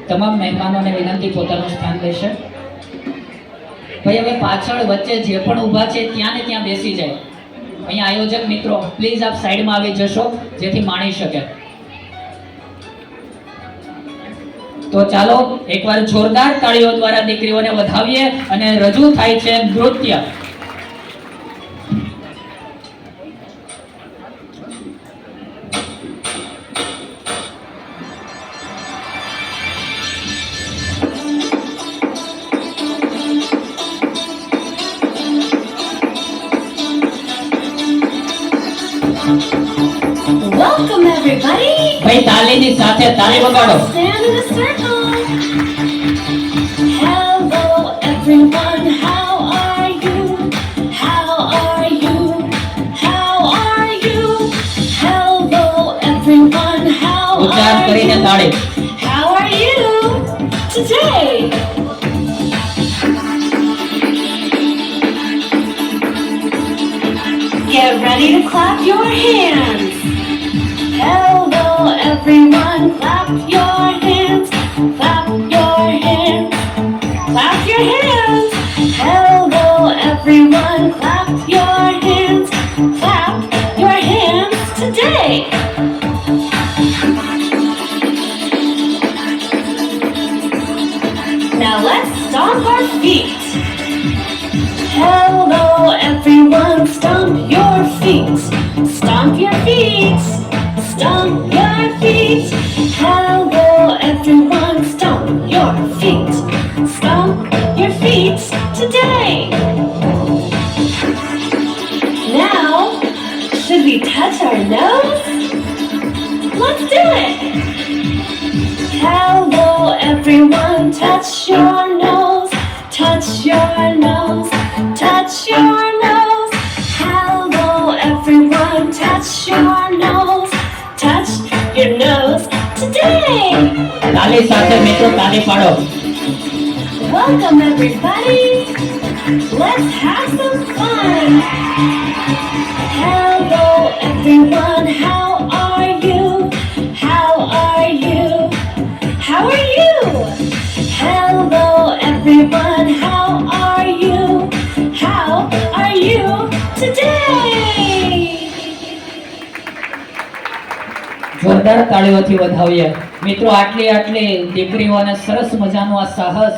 તમામ મહેમાનોને વિનંતી પોતાનું સ્થાન લેશે. ભાઈ હવે પાછળ વચ્ચે જે પણ ઊભા છે ત્યાં ને ત્યાં બેસી જાય. અહીંયા આયોજક મિત્રો પ્લીઝ આપ સાઈડમાં આવી જશો જેથી માણી શકે. તો ચાલો એકવાર જોરદાર તાળીઓ દ્વારા દીકરીઓને વધાવીએ અને રજૂ થાય છે નૃત્ય. Welcome everybody. ભાઈ તાલીની સાથે તાળી વગાડો. Stand in a circle. Hello everyone. How are you? How are you? How are you? Hello everyone. How ઉચ્ચાર are કરીને you? તાળી. How are you today? Get ready to clap your hands. Hello everyone, clap your hands, clap your hands, clap your hands. Hello everyone, clap your hands today. Now let's stomp our feet. Hello everyone, stomp your feet. Stomp your feet. Stomp your feet. Hello everyone, stomp your feet. Stomp your feet today. Now, should we touch our nose? Let's do it. Hello everyone, touch your nose. Touch your nose. Touch your nose. Hello everyone, touch your nose. Touch your nose today. તાળી સાથે મિત્રો તાળી પાડો. Welcome everybody. Let's have some fun. Hello everyone, how are you? How are you? How are you? Hello everyone, how are you? How are you today? જોરદાર તાળીઓથી વધાવીએ મિત્રો. આટલી દીકરીઓને સરસ મજાનું આ સાહસ